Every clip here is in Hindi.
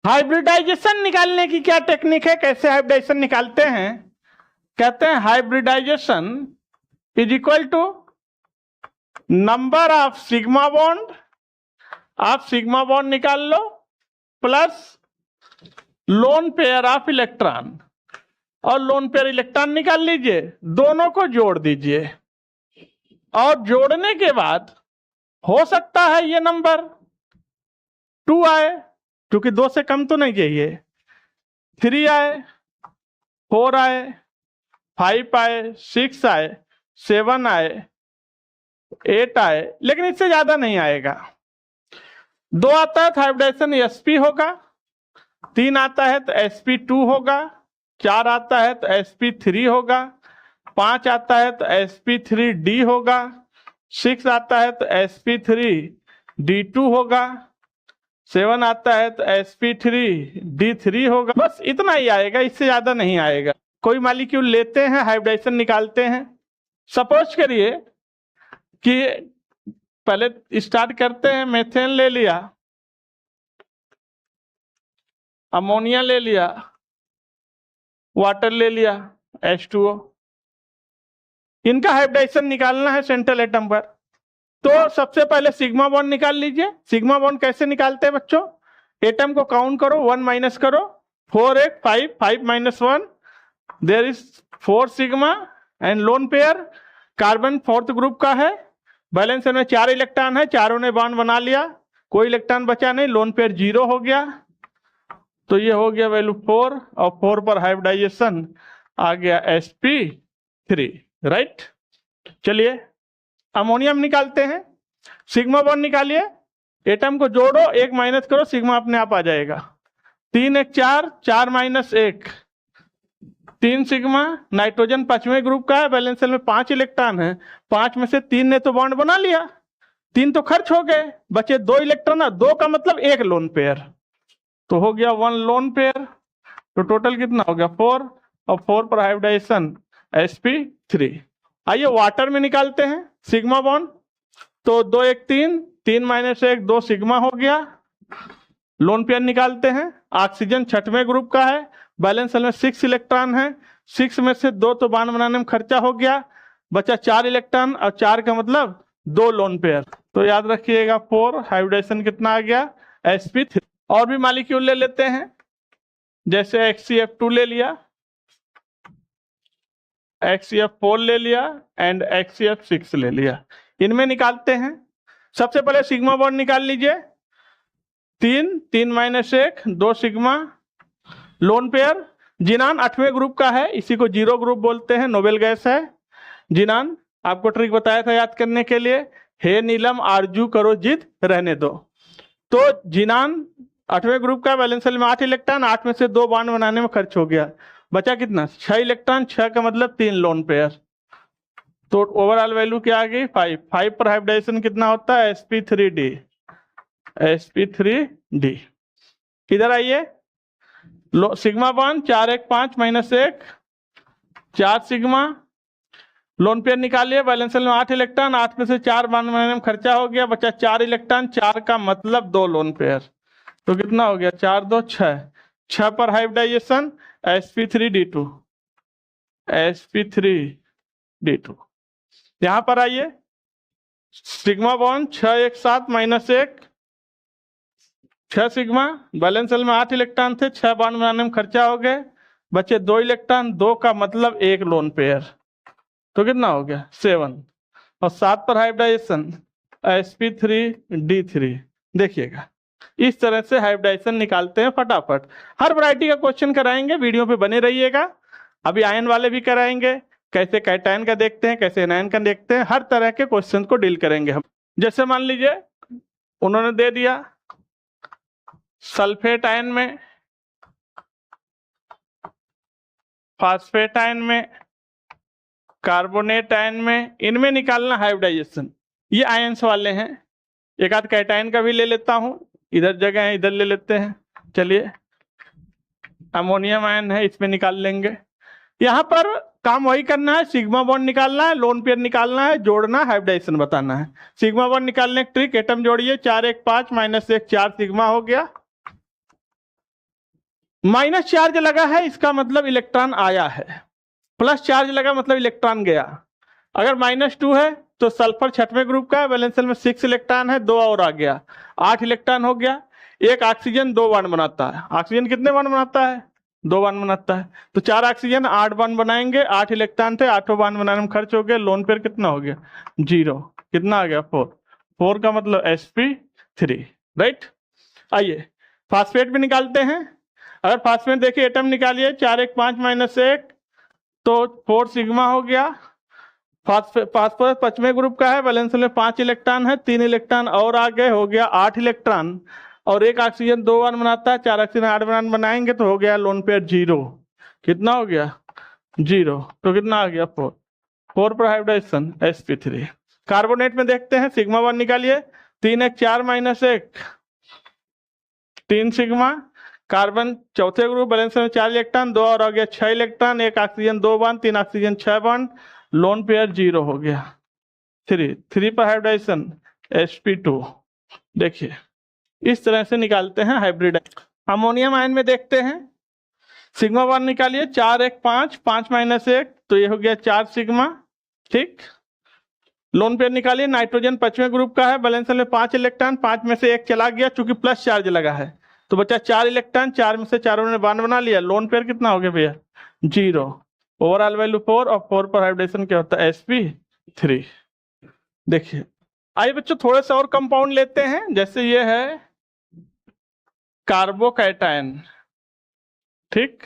हाइब्रिडाइजेशन निकालने की क्या टेक्निक है, कैसे हाइब्रिडाइजेशन निकालते हैं? कहते हैं hybridisation is equal to number of sigma bond, आप सिग्मा बॉन्ड निकाल लो, plus lone pair of electron, और लोन पेयर इलेक्ट्रॉन निकाल लीजिए, दोनों को जोड़ दीजिए, और जोड़ने के बाद हो सकता है ये नंबर 2 आए, क्योंकि 2 से कम तो नहीं चाहिए, 3 आए, 4 आए, 5 आए, 6 आए, 7 आए, 8 आए, लेकिन इससे ज्यादा नहीं आएगा। 2 आता है तो हाइब्रिडाइजेशन sp होगा, 3 आता है तो sp2 होगा, 4 आता है तो sp3 होगा, 5 आता है तो sp3d होगा, 6 आता है तो sp3d2 होगा, 7 आता है तो sp3d3 होगा। बस इतना ही आएगा, इससे ज्यादा नहीं आएगा। कोई मॉलिक्यूल लेते हैं, हाइब्रिडाइजेशन निकालते हैं। सपोज करिए कि पहले स्टार्ट करते हैं, मेथेन ले लिया, अमोनिया ले लिया, वाटर ले लिया, H2O। इनका हाइब्रिडाइजेशन निकालना है सेंट्रल एटम पर। तो सबसे पहले सिग्मा बॉन्ड निकाल लीजिए। सिग्मा बॉन्ड कैसे निकालते हैं बच्चों? एटम को काउंट करो, 1 माइनस करो, 4 8 5 5 minus 1, there is 4 sigma and lone pair. Carbon fourth group का है, बैलेंस में 4 इलेक्ट्रॉन है, चारों ने बॉन्ड बना लिया, कोई इलेक्ट्रॉन बचा नहीं, लोन पेयर 0 हो गया। तो ये हो गया वैल्यू 4, और 4 पर हाइब्रिडाइजेशन आ गया sp3, राइट। चलिए अमोनियम निकालते हैं। सिग्मा बॉन्ड निकालिए, एटम को जोड़ो, 1 माइनस करो, सिग्मा अपने आप आ जाएगा। 3 1 4, 4 माइनस 1, 3 सिग्मा। नाइट्रोजन 5वें ग्रुप का है, बैलेंस में 5 इलेक्ट्रॉन है, 5 में से 3 ने तो बॉन्ड बना लिया, 3 तो खर्च हो गए, बचे 2 इलेक्ट्रॉन, 2 का मतलब 1 लोन पेयर, तो हो गया 1 लोन पेयर। तो टोटल कितना हो गया 4, और 4 पर हाइब्रिडाइजेशन sp3। आइए वाटर में निकालते हैं सिग्मा बॉन्ड। तो 2 1 3, 3 माइनस 1 2 सिग्मा हो गया। लोन पेयर निकालते हैं। ऑक्सीजन 6वें ग्रुप का है, बैलेंस में 6 इलेक्ट्रॉन है, 6 में से 2 तो बॉन्ड बनाने में खर्चा हो गया, बचा 4 इलेक्ट्रॉन, और 4 का मतलब 2 लोन पेयर। तो याद रखिएगा 4, हाइब्रिडाइजेशन कितना आ गया sp3। और भी मॉलिक्यूल ले लेते हैं, जैसे HCF2 ले लिया, HCF4 ले लिया, एंड HCF6 ले लिया। इनमें निकालते हैं। सबसे पहले सिग्मा बॉन्ड निकाल लीजिए। 3 3 minus 1 2 sigma. Lone pair xenon 8वें ग्रुप का है, इसी को 0 ग्रुप बोलते हैं, नोबेल गैस है जिनान। आपको ट्रिक बताया था याद करने के लिए, हे नीलम आरजू करो जिद रहने दो। तो जिनान 8वें ग्रुप का, बैलेंस में 8 इलेक्ट्रॉन, 8 में से 2 बॉन्ड बनाने में खर्च हो गया, बचा कितना 6 इलेक्ट्रॉन, 6 का मतलब 3 लोन पेयर। तो ओवरऑल वैल्यू क्या आ गई 5। 5 पर हाइब्रिडाइजेशन कितना होता है sp3d, sp3d। इधर आइए, sigma bond 4 1 5 minus 1, 4 sigma. Lone pair निकालिए, बैलेंस में 8 इलेक्ट्रॉन, 8 में से 4 बॉन्ड बनाने में खर्चा हो गया, बचा 4 इलेक्ट्रॉन, 4 का मतलब 2 लोन पेयर। तो कितना हो गया 4 2 6, 6 पर हाइब्रिडाइजेशन sp3d2, sp3d2। यहां पर आइए, sigma bond 6 1 7 minus 1, 6 sigma, balance में 8 इलेक्ट्रॉन थे, 6 बॉन्ड बनाने में खर्चा हो गए, बचे 2 इलेक्ट्रॉन, 2 का मतलब 1 लोन पेयर। तो कितना हो गया 7, और 7 पर हाइब्रिडाइजेशन sp3d3। देखिएगा इस तरह से हाइब्रिडाइजेशन निकालते हैं फटाफट। हर वैरायटी का क्वेश्चन कराएंगे, वीडियो पे बने रहिएगा। अभी आयन वाले भी कराएंगे, कैसे कैटायन का देखते हैं, कैसे एनायन का देखते हैं, हर तरह के क्वेश्चन को डील करेंगे हम। जैसे मान लीजिए उन्होंने दे दिया सल्फेट आयन में, फास्फेट आयन में, कार्बोनेट आयन में, इनमें निकालना हाइब्रिडाइजेशन। ये आयन्स वाले हैं। एक आध कैटायन का भी ले लेता हूं, इधर जगह है इधर ले लेते हैं। चलिए अमोनियम आयन है, इसमें निकाल लेंगे। यहाँ पर काम वही करना है, सिग्मा बॉन्ड निकालना है, लोन पेयर निकालना है, जोड़ना, हाइब्रिडाइजेशन बताना है। सिग्मा बॉन्ड निकालने की ट्रिक, एटम जोड़िए, 4 1 5 माइनस 1 4 सिग्मा हो गया, माइनस चार्ज लगा है इसका मतलब इलेक्ट्रॉन आया है, प्लस चार्ज लगा मतलब इलेक्ट्रॉन गया। अगर -2 है तो सल्फर छठवें ग्रुप का है, वैलेंस शेल में 6 इलेक्ट्रॉन है, 2 और आ गया, 8 इलेक्ट्रॉन हो गया। एक ऑक्सीजन 2 बॉन्ड बनाता है, ऑक्सीजन कितने बॉन्ड बनाता है? 2 बॉन्ड बनाता है। तो 4 ऑक्सीजन 8 बॉन्ड बनाएंगे, 8 इलेक्ट्रॉन थे, 8 बॉन्ड बनाने में खर्च हो गया, लोन पेयर कितना हो गया? 0। कितना आ गया? 4। 4 का मतलब sp3, राइट। आइए फास्फेट भी निकालते हैं। अगर फास्फेट देखिए एटम निकालिए, 4 1 5 -1 तो 4 सिग्मा हो गया। फास्फोरस 5वें ग्रुप का है, वैलेंस शेल में 5 इलेक्ट्रॉन है, 3 इलेक्ट्रॉन और आ गए, हो गया 8 इलेक्ट्रॉन। और एक ऑक्सीजन 2 बॉन्ड बनाता है, 4 ऑक्सीजन 8 बॉन्ड बनाएंगे तो हो गया लोन पेयर 0। कितना हो गया? 0। तो कितना आ गया? 4। 4 पर हाइब्रिडाइजेशन sp3। कार्बोनेट में देखते हैं, सिग्मा 1 निकालिए, 3 1 4 -1 3 सिग्मा। कार्बन चौथे ग्रुप, वैलेंस शेल में 4 इलेक्ट्रॉन, 2 और आ गया 6 इलेक्ट्रॉन, एक oxygen 2 bond, 3 oxygen 6 bond, lone pair 0 हो गया। 3 पर हाइब्रिडाइजेशन sp2। देखिए इस तरह से निकालते हैं हाइब्रिड। अमोनियम आयन में देखते हैं, सिग्मा 1 निकालिए, 4 1 5 5 -1 तो ये हो गया 4 सिग्मा, ठीक। लोन पेयर निकालिए, नाइट्रोजन 5वें ग्रुप का है, वैलेंस शेल में 5 इलेक्ट्रॉन, 5 में से 1 चला गया, चूंकि प्लस चार्ज लगा है तो बचा 4 इलेक्ट्रॉन, 4 में से 4 ने बॉन्ड बना लिया, लोन पेयर कितना हो गया भैया? 0। ओवरऑल वैल्यू 4 और 4 पर हाइब्रिडेशन क्या होता है? sp3। देखिए आइए बच्चों थोड़े से और कंपाउंड लेते हैं, जैसे ये है कार्बोकैटायन, ठीक।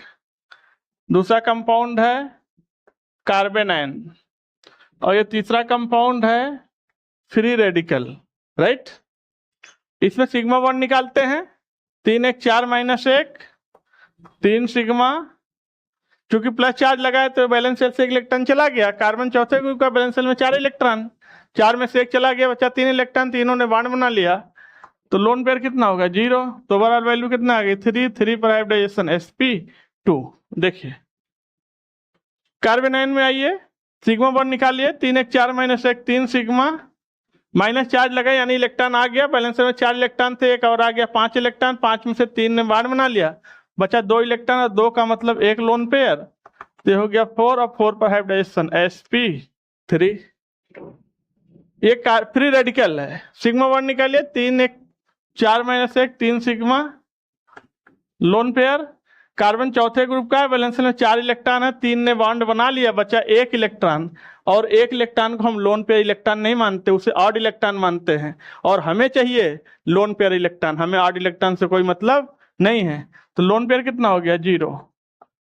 दूसरा कंपाउंड है कार्बेनाइन, और ये तीसरा कंपाउंड है फ्री रेडिकल, राइट। इसमें सिग्मा 1 निकालते हैं, 3 1 4 -1 3 सिग्मा, क्योंकि प्लस चार्ज लगा है तो बैलेंस शेल से 1 इलेक्ट्रॉन चला गया। कार्बन चौथे ग्रुप का, बैलेंस शेल में 4 इलेक्ट्रॉन, 4 में से 1 चला गया, बचा 3 इलेक्ट्रॉन, तीनों ने बॉन्ड बना लिया, तो लोन पेयर कितना होगा? 0। तो ओवरऑल वैल्यू कितना आ गई? 3। 3 पर हाइब्रिडाइजेशन sp2। देखिए कार्बेनाइन में आइए, सिग्मा 1 निकालिए, 3 1 4 -1 3 सिग्मा, माइनस चार्ज लगा यानी इलेक्ट्रॉन आ गया, बैलेंस में 4 इलेक्ट्रॉन थे, एक और आ गया 5 इलेक्ट्रॉन, 5 में से 3 ने बॉन्ड बना लिया, बचा 2 इलेक्ट्रॉन, और 2 का मतलब 1 लोन पेयर, तो हो गया 4 और 4 पर हाइब्रिडाइजेशन sp3। ये फ्री रेडिकल है। सिग्मा 1 निकालिए, 3 1 4 -1 3 सिग्मा, लोन पेयर। कार्बन चौथे ग्रुप का है, वैलेंस में 4 इलेक्ट्रॉन है, 3 ने बॉन्ड बना लिया, बचा 1 इलेक्ट्रॉन, और 1 इलेक्ट्रॉन को हम लोन पेयर इलेक्ट्रॉन नहीं मानते, उसे ऑड इलेक्ट्रॉन मानते हैं, और हमें चाहिए लोन पेयर इलेक्ट्रॉन, हमें ऑड इलेक्ट्रॉन से कोई मतलब नहीं है। तो लोन पेयर कितना हो गया? 0।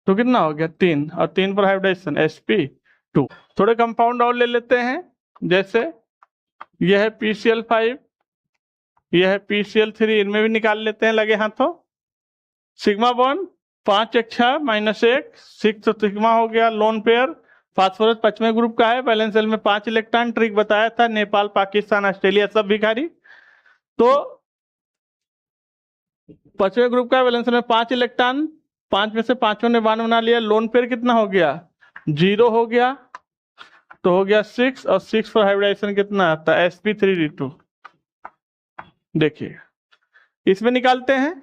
तो कितना हो गया? 3, और 3 पर हाइब्रिडाइजेशन sp2। थोड़े कंपाउंड और ले लेते हैं, जैसे यह है PCl5, यह है PCl3, इनमें भी निकाल लेते हैं लगे हाथों। सिग्मा 1 5 1 6 -1 6 सिग्मा हो गया, लोन पेयर। फास्फोरस 5वें ग्रुप का है, बैलेंस शेल में 5 इलेक्ट्रॉन, ट्रिक बताया था, नेपाल पाकिस्तान ऑस्ट्रेलिया सब भिखारी। तो 5वें ग्रुप का बैलेंस में 5 इलेक्ट्रॉन, 5 में से 5 ने बॉन्ड बना लिया, लोन पेयर कितना हो गया? 0 हो गया, तो हो गया 6, और 6 पर हाइब्रिडाइजेशन कितना आता है? sp3d2। देखिए इसमें निकालते हैं,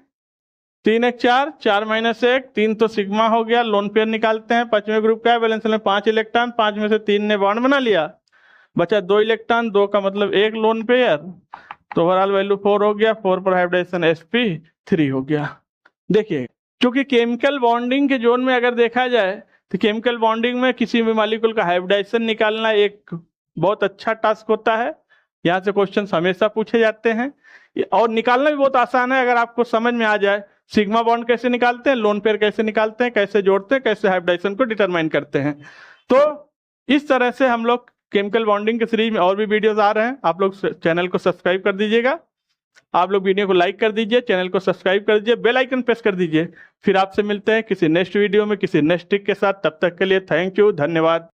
3 1 4 4 -1 3 तो सिग्मा हो गया, लोन पेयर निकालते हैं, 5वें ग्रुप का है, बैलेंस में 5 इलेक्ट्रॉन, 5 में से 3 ने बॉन्ड बना लिया, बचा 2 इलेक्ट्रॉन, 2 का मतलब 1 लोन पेयर, तो ओवरऑल वैल्यू 4 हो गया, 4 पर हाइब्रिडाइजेशन sp3 हो गया। देखिए क्योंकि केमिकल बॉन्डिंग के जोन में अगर देखा जाए तो केमिकल बॉन्डिंग में किसी भी मॉलिक्यूल का हाइब्रिडाइजेशन निकालना एक बहुत अच्छा टास्क होता है। यहाँ से क्वेश्चन हमेशा पूछे जाते हैं, और निकालना भी बहुत आसान है अगर आपको समझ में आ जाए। सिग्मा बॉन्ड कैसे निकालते हैं, लोन पेयर कैसे निकालते हैं, कैसे जोड़ते हैं, कैसे हाइब्रिडाइजेशन को डिटरमाइन करते हैं। तो इस तरह से हम लोग केमिकल बॉन्डिंग के सीरीज में और भी वीडियोस आ रहे हैं, आप लोग चैनल को सब्सक्राइब कर दीजिएगा, आप लोग वीडियो को लाइक कर दीजिए, चैनल को सब्सक्राइब कर दीजिए, बेल आइकन प्रेस कर दीजिए। फिर आपसे मिलते हैं किसी नेक्स्ट वीडियो में किसी नेक्स्ट ट्रिक के साथ, तब तक के लिए थैंक यू, धन्यवाद।